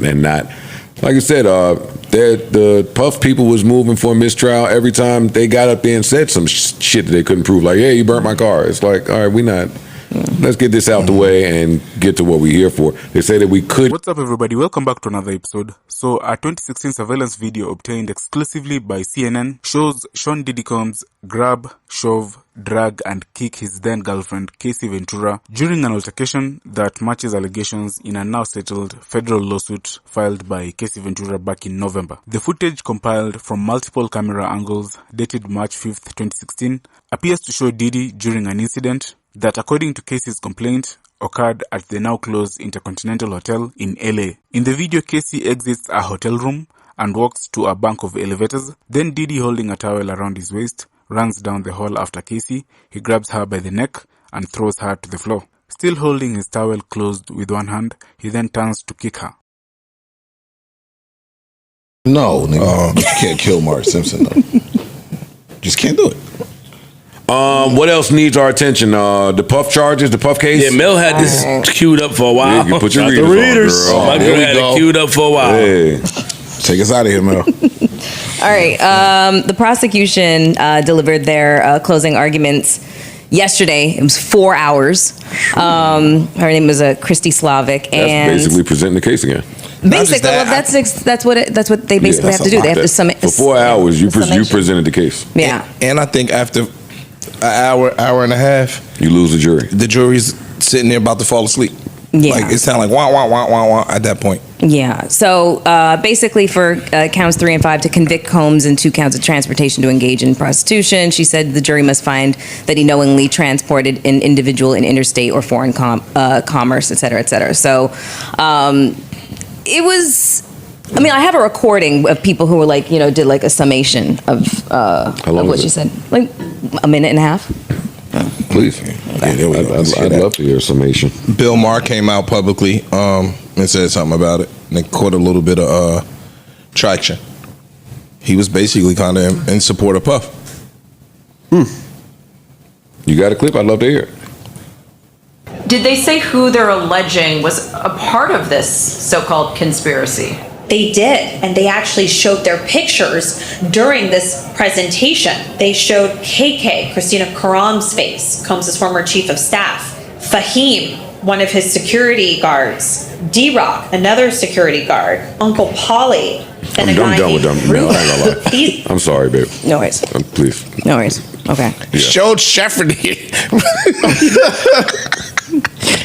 and not, like I said, the Puff people was moving for a mistrial every time they got up there and said some shit that they couldn't prove. Like, hey, you burnt my car. It's like, all right, we not. Let's get this out the way and get to what we're here for. They say that we could. What's up, everybody? Welcome back to another episode. So, a 2016 surveillance video obtained exclusively by CNN shows Sean Diddy Combs grab, shove, drag, and kick his then girlfriend, Casey Ventura, during an altercation that matches allegations in a now settled federal lawsuit filed by Casey Ventura back in November. The footage, compiled from multiple camera angles dated March 5th, 2016, appears to show Diddy during an incident that, according to Casey's complaint, occurred at the now closed Intercontinental Hotel in LA. In the video, Casey exits a hotel room and walks to a bank of elevators. Then Diddy, holding a towel around his waist, runs down the hall after Casey. He grabs her by the neck and throws her to the floor. Still holding his towel closed with one hand, he then turns to kick her. No, nigga. You can't kill Mark Simpson, though. Just can't do it. What else needs our attention? The Puff charges, the Puff case? Yeah, Mel had this queued up for a while. Yeah, you put your the readers on, girl. My girl had it queued up for a while. Hey. Take us out of here, Mel. All right. The prosecution delivered their closing arguments yesterday. It was 4 hours. Her name was Christy Slavic. That's and basically presenting the case again. Basically, that's what they basically have to do. They have to submit. For 4 hours, you presented the case. Yeah. And I think after an hour and a half, you lose the jury. The jury's sitting there about to fall asleep. Yeah. Like, it sounded like wah, wah, wah, wah, wah at that point. Yeah. So basically for counts 3 and 5 to convict Combs and 2 counts of transportation to engage in prostitution, she said the jury must find that he knowingly transported an individual in interstate or foreign commerce, et cetera, et cetera. So it was... I mean, I have a recording of people who were like, did like a summation of what she said. Like a minute and a half. Please. I'd love to hear a summation. Bill Maher came out publicly and said something about it. And they caught a little bit of traction. He was basically kind of in support of Puff. You got a clip? I'd love to hear it. Did they say who they're alleging was a part of this so-called conspiracy? They did, and they actually showed their pictures during this presentation. They showed KK, Christina Karam's face, Combs' former chief of staff, Fahim, one of his security guards, D-Rock, another security guard, Uncle Polly, and a guy named No, I ain't gonna lie. I'm sorry, babe. No worries. Please. No worries. Okay. Yeah. Showed Shepard.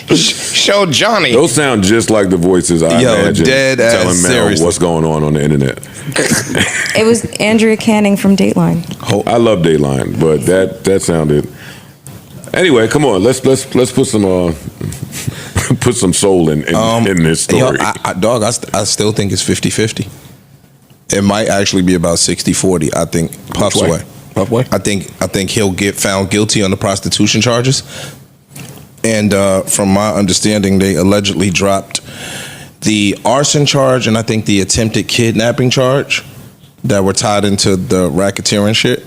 Showed Johnny. Those sound just like the voices I imagine dead telling Mel seriously. what's going on the internet. It was Andrea Canning from Dateline. I love Dateline, but that sounded. Anyway, come on, let's put some put some soul in this story. I still think it's 50-50. It might actually be about 60-40. I think Puff's way. Puff way? I think he'll get found guilty on the prostitution charges. And from my understanding, they allegedly dropped the arson charge and I think the attempted kidnapping charge that were tied into the racketeering shit.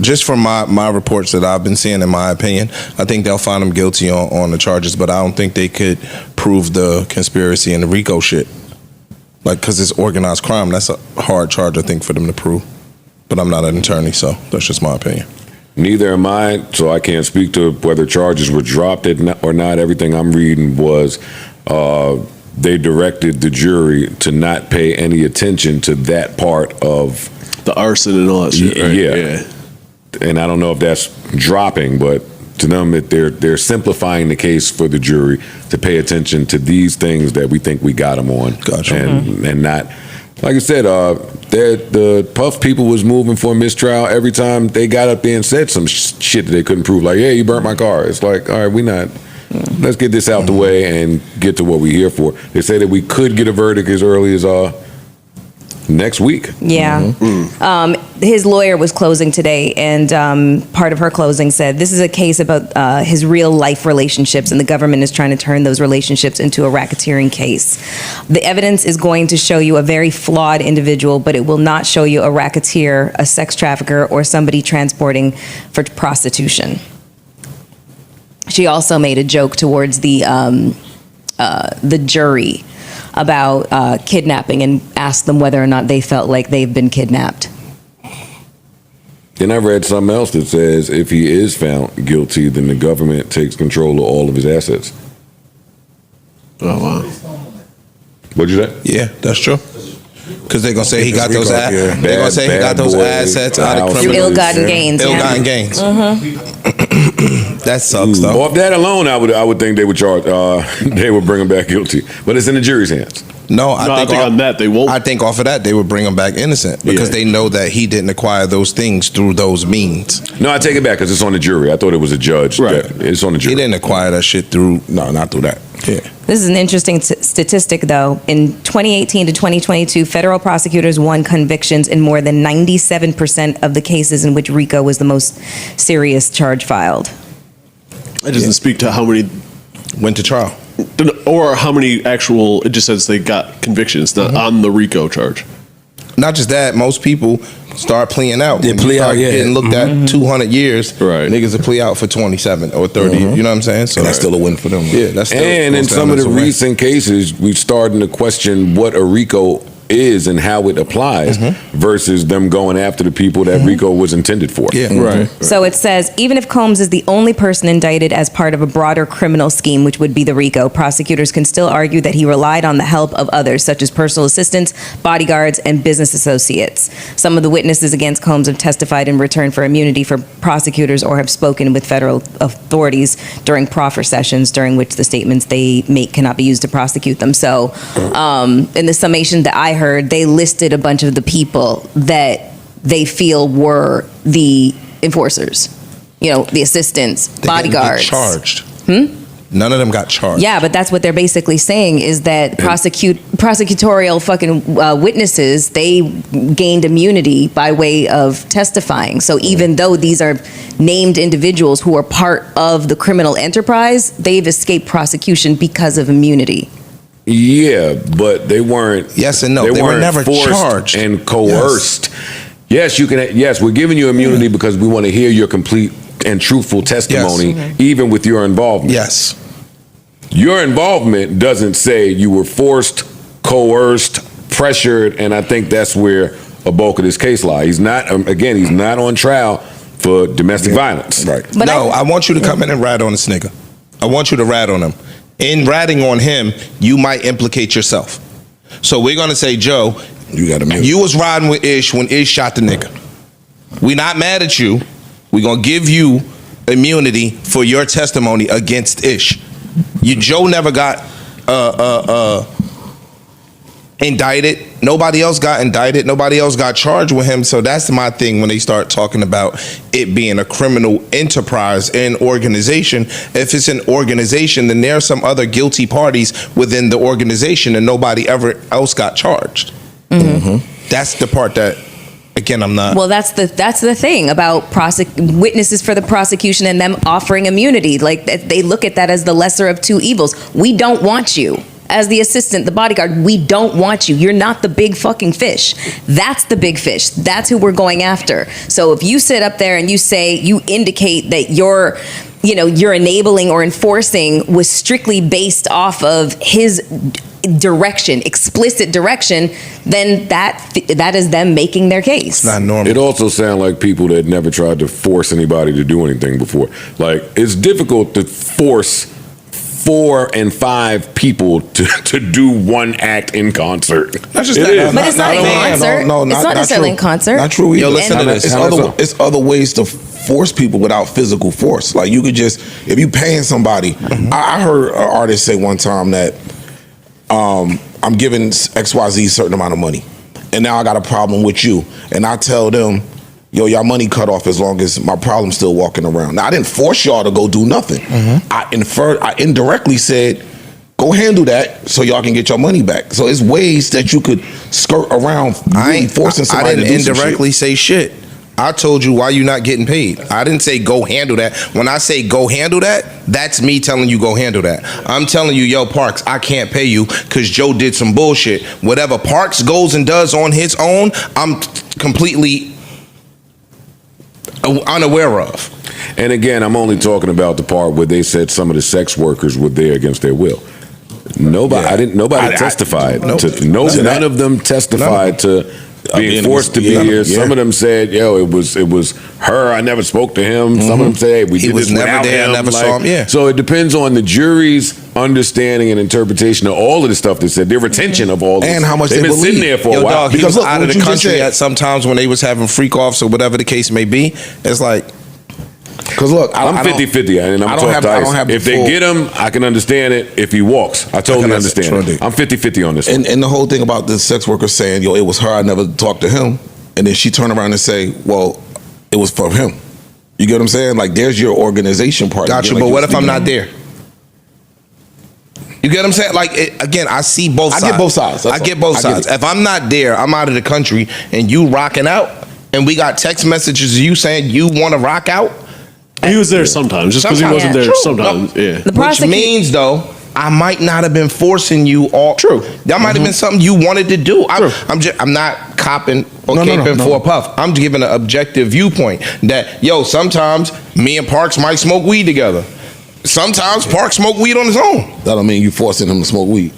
Just from my reports that I've been seeing, in my opinion, I think they'll find him guilty on the charges, but I don't think they could prove the conspiracy and the RICO shit. Like, because it's organized crime. That's a hard charge, I think, for them to prove. But I'm not an attorney, so that's just my opinion. Neither am I, so I can't speak to whether charges were dropped or not. Everything I'm reading was they directed the jury to not pay any attention to that part of the arson and all that shit. Right? Yeah. And I don't know if that's dropping, but to them, they're simplifying the case for the jury to pay attention to these things that we think we got them on. Gotcha. And not, like I said, the Puff people was moving for a mistrial every time they got up there and said some shit that they couldn't prove. Like, yeah, you burnt my car. It's like, all right, we not. Let's get this out the way and get to what we're here for. They say that we could get a verdict as early as next week. Yeah. His lawyer was closing today, and part of her closing said, this is a case about his real life relationships, and the government is trying to turn those relationships into a racketeering case. The evidence is going to show you a very flawed individual, but it will not show you a racketeer, a sex trafficker, or somebody transporting for prostitution. She also made a joke towards the jury about kidnapping and asked them whether or not they felt like they've been kidnapped. Then I read something else that says if he is found guilty, then the government takes control of all of his assets. Oh, wow. What'd you say? Yeah, that's true. Because they're gonna say he got those. Rico, yeah. They're gonna say he got those assets out of Through criminal. ill-gotten gains. Ill-gotten gains. That sucks, though. Off that alone, I would think they would charge. They would bring him back guilty, but it's in the jury's hands. No, I think on that they won't. I think off of that they would bring him back innocent because they know that he didn't acquire those things through those means. No, I take it back because it's on the jury. I thought it was a judge. Right. It's on the jury. He didn't acquire that shit through. No, not through that. Yeah. This is an interesting statistic, though. In 2018 to 2022, federal prosecutors won convictions in more than 97% of the cases in which RICO was the most serious charge filed. It doesn't speak to how many Went to trial. or how many actual. It just says they got convictions on the RICO charge. Not just that, most people start pleading out. They When you plea start out, yeah. Getting looked at 200 years. Right. Niggas will plea out for 27 or 30. You know what I'm saying? So And that's still a win for them. Yeah, that's still. And in goes some down of the as a win. recent cases, we're starting to question what a RICO is and how it applies versus them going after the people that RICO was intended for. Yeah. Right. So it says, even if Combs is the only person indicted as part of a broader criminal scheme, which would be the RICO, prosecutors can still argue that he relied on the help of others, such as personal assistants, bodyguards, and business associates. Some of the witnesses against Combs have testified in return for immunity for prosecutors or have spoken with federal authorities during proffer sessions, during which the statements they make cannot be used to prosecute them. So in the summation that I heard, they listed a bunch of the people that they feel were the enforcers. You know, the assistants, They didn't bodyguards. get charged. None of them got charged. Yeah, but that's what they're basically saying is that prosecutorial fucking witnesses, they gained immunity by way of testifying. So even though these are named individuals who are part of the criminal enterprise, they've escaped prosecution because of immunity. Yeah, but they weren't. Yes and no. They were weren't never forced charged. and coerced. Yes, you can. Yes, we're giving you immunity because we want to hear your complete and truthful testimony, even with your involvement. Yes. Your involvement doesn't say you were forced, coerced, pressured, and I think that's where a bulk of this case lies. He's not. Again, he's not on trial for domestic violence. Right. But no, I want you to come in and rat on this nigga. I want you to rat on him. In ratting on him, you might implicate yourself. So we're gonna say, Joe, You got to you was riding with Ish when Ish shot the nigga. We not mad at you. We're gonna give you immunity for your testimony against Ish. Joe never got indicted. Nobody else got indicted. Nobody else got charged with him. So that's my thing when they start talking about it being a criminal enterprise and organization. If it's an organization, then there are some other guilty parties within the organization and nobody ever else got charged. That's the part that, again, I'm not. Well, that's the thing about witnesses for the prosecution and them offering immunity. Like they look at that as the lesser of two evils. We don't want you. As the assistant, the bodyguard, we don't want you. You're not the big fucking fish. That's the big fish. That's who we're going after. So if you sit up there and you indicate that your enabling or enforcing was strictly based off of his direction, explicit direction, then that is them making their case. It's not normal. It also sounds like people that never tried to force anybody to do anything before. Like, it's difficult to force 4 and 5 people to do one act in concert. Not just It that. is. But it's not in concert. No, It's not necessarily in concert. Not true either. Yo, listen to this. It's other ways to force people without physical force. Like you could just, if you paying somebody. I heard an artist say one time that I'm giving XYZ a certain amount of money, and now I got a problem with you, and I tell them, yo, y'all money cut off as long as my problem's still walking around. Now I didn't force y'all to go do nothing. I indirectly said, go handle that so y'all can get your money back. So it's ways that you could skirt around really forcing somebody I didn't to do some indirectly shit. say shit. I told you why you not getting paid. I didn't say go handle that. When I say go handle that, that's me telling you go handle that. I'm telling you, yo, Parks, I can't pay you because Joe did some bullshit. Whatever Parks goes and does on his own, I'm completely unaware of. And again, I'm only talking about the part where they said some of the sex workers were there against their will. Nobody. Yeah. I didn't. Nobody testified. None of them testified to being forced to be here. Some of them said, "Yo, it was her. I never spoke to him." Some of them said, "We did was this never without there. him." I never saw him. Yeah. So it depends on the jury's understanding and interpretation of all of the stuff they said. Their retention of all this. And how much they've they been sitting believe. there for a Yo, while. dog, he Because was look, out of what the you just country said. at sometimes when they was having freak offs or whatever the case may be. It's like, Because look, I'm 50-50, and I'm tough dice. If they get him, I can understand it. If he walks, I totally understand it. I'm 50-50 on this one. And the whole thing about the sex worker saying, "Yo, it was her. I never talked to him," and then she turned around and say, "Well, it was for him." You get what I'm saying? Like, there's your organization part. gotcha. Like But you what was if I'm speaking not there? You get what I'm saying? Like, again, I see both sides. I get both sides. I get both sides. If I'm not there, I'm out of the country, and you rocking out, and we got text messages of you saying you want to rock out. He was there sometimes, just because he wasn't there True. sometimes. No. Yeah. Which means, though, I might not have been forcing you all. True. That might have been something you wanted to do. I'm not copping or caping for a puff. I'm giving an objective viewpoint that, yo, sometimes me and Parks might smoke weed together. Sometimes Parks smoke weed on his own. That don't mean you forcing him to smoke weed.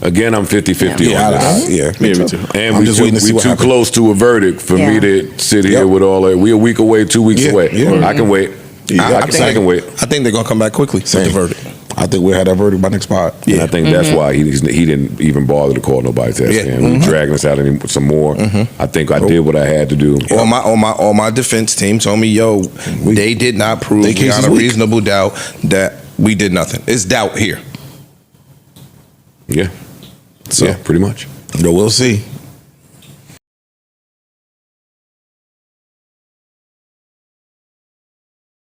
Again, I'm 50-50 on this. Yeah, Me too. And I'm we just waiting to see too what happens. close to a verdict for me to sit here with all that. We a week away, 2 weeks away. Yeah. I can wait. I can wait. I think they're gonna come back quickly with the verdict. I think we'll have that verdict by next pod. And I think that's why he didn't even bother to call nobody to ask him. He dragging us out some more. I think I did what I had to do. All my defense team told me, yo, they did not prove They case beyond is a weak. reasonable doubt that we did nothing. It's doubt here. Yeah. So pretty much. We'll see.